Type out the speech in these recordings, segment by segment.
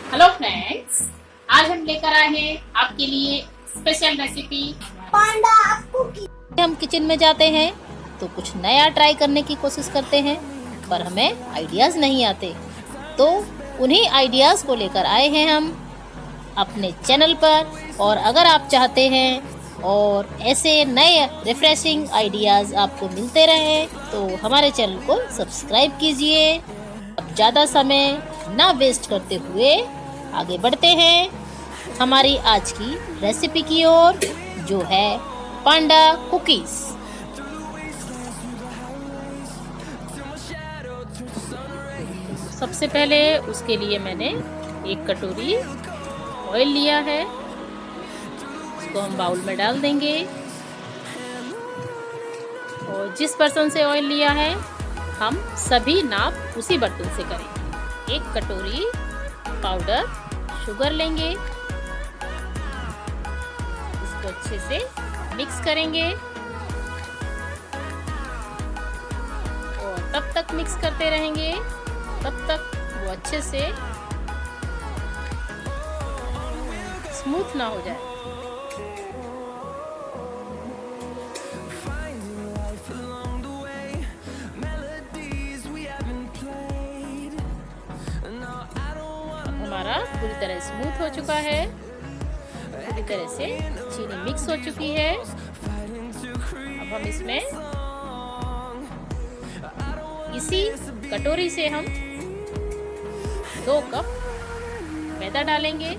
Hello friends, आज हम लेकर आए हैं आपके लिए स्पेशल रेसिपी पांडा कुकी। हम किचन में जाते हैं तो कुछ नया ट्राई करने की कोशिश करते हैं, पर हमें आइडियाज़ नहीं आते। तो उन्हीं आइडियाज़ को लेकर आए हैं हम अपने चैनल पर। और अगर आप चाहते हैं और ऐसे नए रिफ्रेशिंग आइडियाज़ आपको मिलते रहें तो हमारे चैनल को सब्सक्राइब कीजिए। अब ज़्यादा समय ना वेस्ट करते हुए आगे बढ़ते हैं हमारी आज की रेसिपी की ओर, जो है पांडा कुकीज़। सबसे पहले उसके लिए मैंने एक कटोरी ऑयल लिया है, इसको हम बाउल में डाल देंगे। और जिस बर्तन से ऑयल लिया है हम सभी नाप उसी बर्तन से करेंगे। एक कटोरी पाउडर शुगर लेंगे, इसको अच्छे से मिक्स करेंगे और तब तक मिक्स करते रहेंगे तब तक वो अच्छे से स्मूथ ना हो जाए। हमारा पूरी तरह स्मूथ हो चुका है, पूरी तरह से चीनी मिक्स हो चुकी है। अब हम इसमें इसी कटोरी से हम 2 कप मैदा डालेंगे।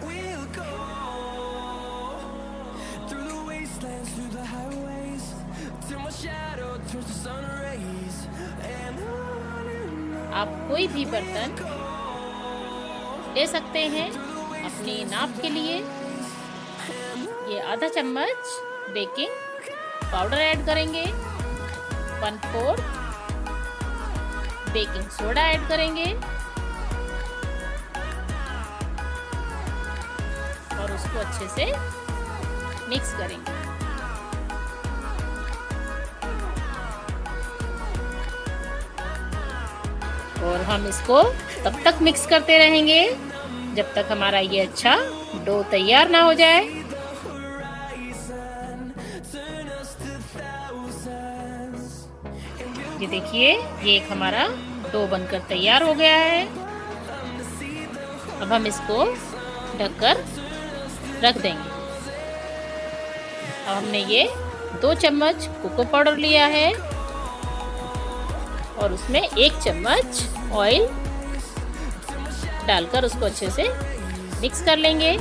आप कोई भी बर्तन ले सकते हैं अपनी नाप के लिए। ये आधा चम्मच बेकिंग पाउडर ऐड करेंगे, 1/4 बेकिंग सोडा ऐड करेंगे और उसको अच्छे से मिक्स करेंगे। और हम इसको तब तक मिक्स करते रहेंगे जब तक हमारा ये अच्छा डो तैयार ना हो जाए। ये देखिए, ये एक हमारा डो बनकर तैयार हो गया है। अब हम इसको ढककर रख देंगे। अब हमने ये 2 चम्मच कोको पाउडर लिया है और उसमें 1 चम्मच ऑयल डालकर उसको अच्छे से मिक्स कर लेंगे।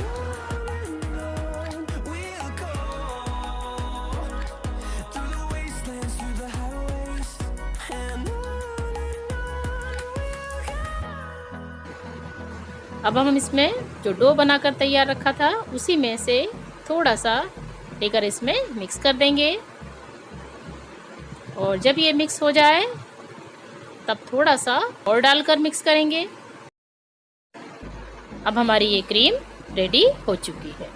अब हम इसमें जो डो बनाकर तैयार रखा था उसी में से थोड़ा सा लेकर इसमें मिक्स कर देंगे। और जब ये मिक्स हो जाए तब थोड़ा सा और डालकर मिक्स करेंगे। अब हमारी ये क्रीम रेडी हो चुकी है।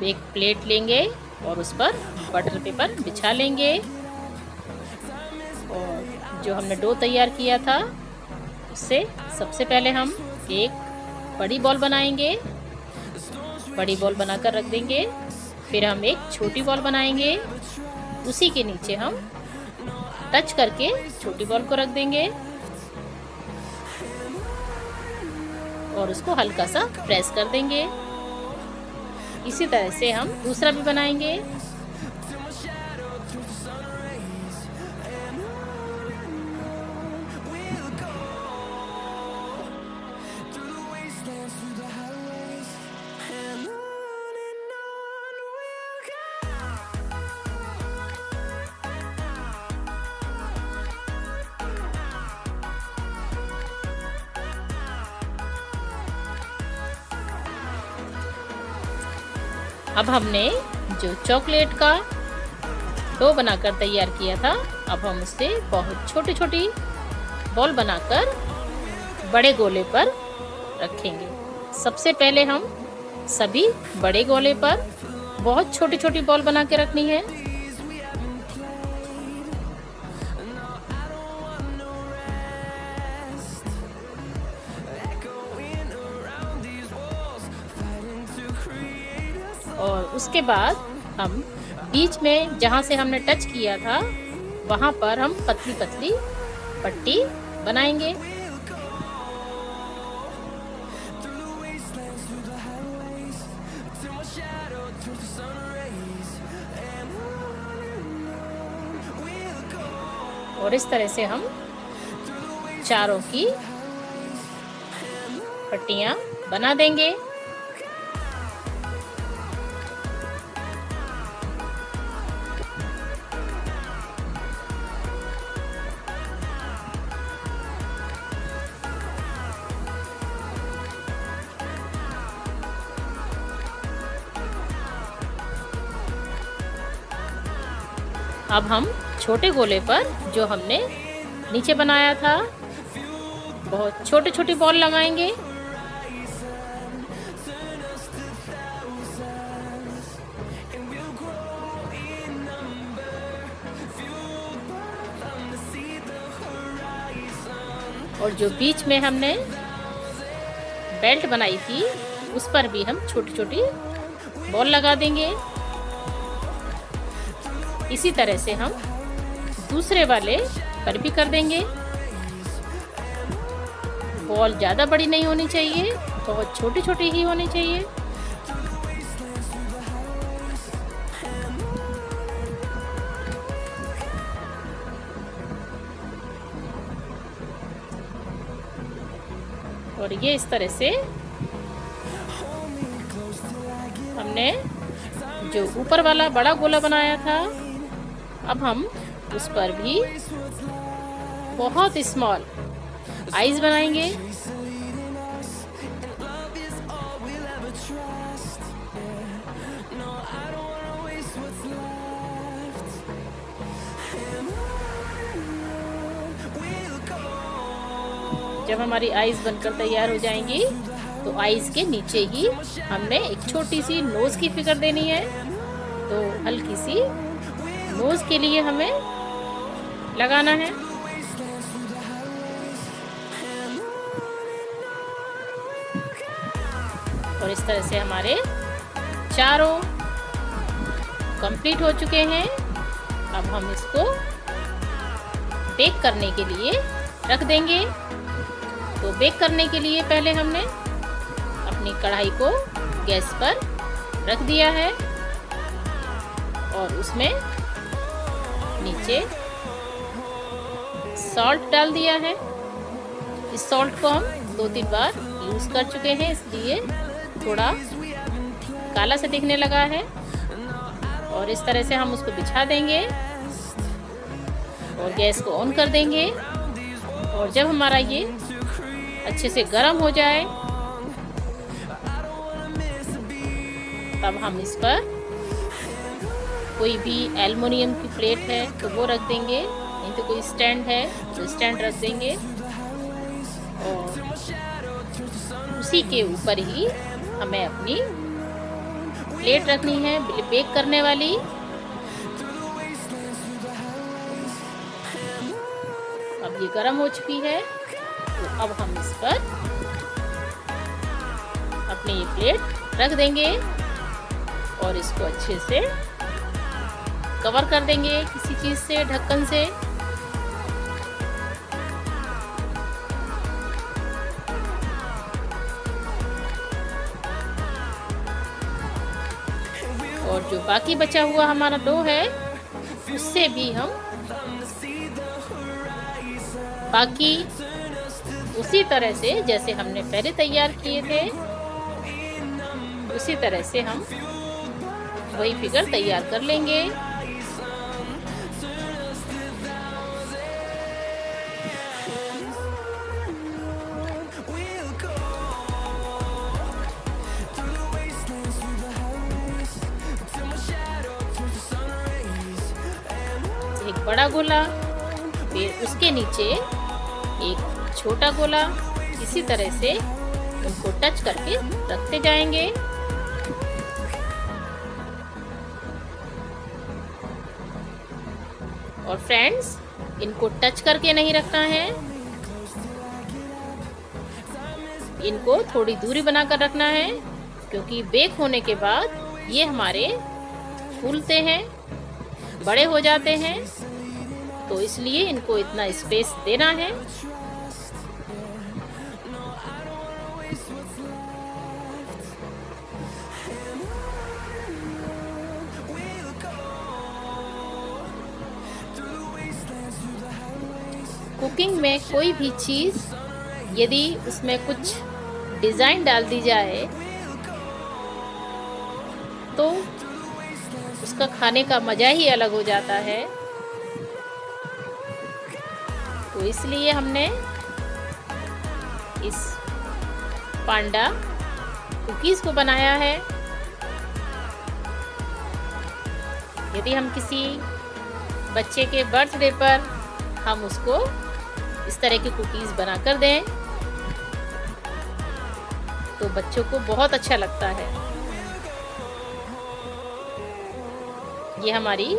एक प्लेट लेंगे और उस पर बटर पेपर बिछा लेंगे और जो हमने डो तैयार किया था उससे सबसे पहले हम एक बड़ी बॉल बनाएंगे। बड़ी बॉल बनाकर रख देंगे। फिर हम एक छोटी बॉल बनाएंगे, उसी के नीचे हम टच करके छोटी बॉल को रख देंगे और उसको हल्का सा प्रेस कर देंगे। इसी तरह से हम दूसरा भी बनाएंगे। अब हमने जो चॉकलेट का डो बनाकर तैयार किया था, अब हम उससे बहुत छोटी छोटी बॉल बनाकर बड़े गोले पर रखेंगे। सबसे पहले हम सभी बड़े गोले पर बहुत छोटी छोटी बॉल बना के रखनी है। और उसके बाद हम बीच में जहाँ से हमने टच किया था वहाँ पर हम पतली पतली पट्टी बनाएंगे। और इस तरह से हम चारों की पट्टियाँ बना देंगे। अब हम छोटे गोले पर जो हमने नीचे बनाया था बहुत छोटे छोटे बॉल लगाएंगे। और जो बीच में हमने बेल्ट बनाई थी उस पर भी हम छोटी छोटी बॉल लगा देंगे। इसी तरह से हम दूसरे वाले पर भी कर देंगे। बॉल ज़्यादा बड़ी नहीं होनी चाहिए, बहुत छोटी छोटी ही होनी चाहिए। और ये इस तरह से हमने जो ऊपर वाला बड़ा गोला बनाया था, अब हम उस पर भी बहुत स्मॉल आईज बनाएंगे। जब हमारी आईज बनकर तैयार हो जाएंगी तो आईज के नीचे ही हमने एक छोटी सी नोज की फिगर देनी है। तो हल्की सी नोज के लिए हमें लगाना है। और इस तरह से हमारे चारों कंप्लीट हो चुके हैं। अब हम इसको बेक करने के लिए रख देंगे। तो बेक करने के लिए पहले हमने अपनी कढ़ाई को गैस पर रख दिया है और उसमें नीचे सॉल्ट डाल दिया है। इस सॉल्ट को हम 2-3 बार यूज़ कर चुके हैं, इसलिए थोड़ा काला सा दिखने लगा है। और इस तरह से हम उसको बिछा देंगे और गैस को ऑन कर देंगे। और जब हमारा ये अच्छे से गर्म हो जाए तब हम इस पर कोई भी एल्युमिनियम की प्लेट है तो वो रख देंगे, नहीं तो कोई स्टैंड है तो स्टैंड रख देंगे। और उसी के ऊपर ही हमें अपनी प्लेट रखनी है बेक करने वाली। अब ये गर्म हो चुकी है तो अब हम इस पर अपनी ये प्लेट रख देंगे और इसको अच्छे से कवर कर देंगे किसी चीज़ से, ढक्कन से। और जो बाकी बचा हुआ हमारा डो है उससे भी हम बाकी उसी तरह से जैसे हमने पहले तैयार किए थे उसी तरह से हम वही फिगर तैयार कर लेंगे। एक बड़ा गोला, फिर उसके नीचे एक छोटा गोला, इसी तरह से उनको टच करके रखते जाएंगे। और फ्रेंड्स, इनको टच करके नहीं रखना है, इनको थोड़ी दूरी बनाकर रखना है, क्योंकि बेक होने के बाद ये हमारे फूलते हैं, बड़े हो जाते हैं, तो इसलिए इनको इतना स्पेस देना है। कुकिंग में कोई भी चीज़ यदि उसमें कुछ डिज़ाइन डाल दी जाए तो उसका खाने का मज़ा ही अलग हो जाता है। तो इसलिए हमने इस पांडा कुकीज़ को बनाया है। यदि हम किसी बच्चे के बर्थडे पर हम उसको इस तरह की कुकीज़ बनाकर दें तो बच्चों को बहुत अच्छा लगता है। ये हमारी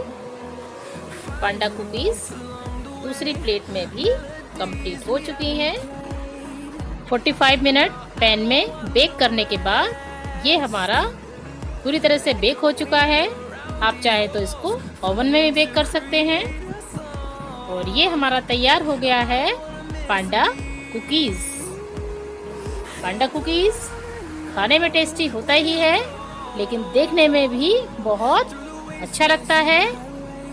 पांडा कुकीज़ दूसरी प्लेट में भी कंप्लीट हो चुकी हैं। 45 मिनट पैन में बेक करने के बाद ये हमारा पूरी तरह से बेक हो चुका है। आप चाहे तो इसको ओवन में भी बेक कर सकते हैं। और ये हमारा तैयार हो गया है पांडा कुकीज़। पांडा कुकीज़ खाने में टेस्टी होता ही है, लेकिन देखने में भी बहुत अच्छा लगता है।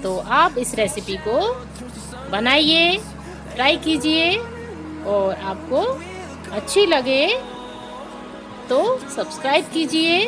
तो आप इस रेसिपी को बनाइए, ट्राई कीजिए, और आपको अच्छी लगे तो सब्सक्राइब कीजिए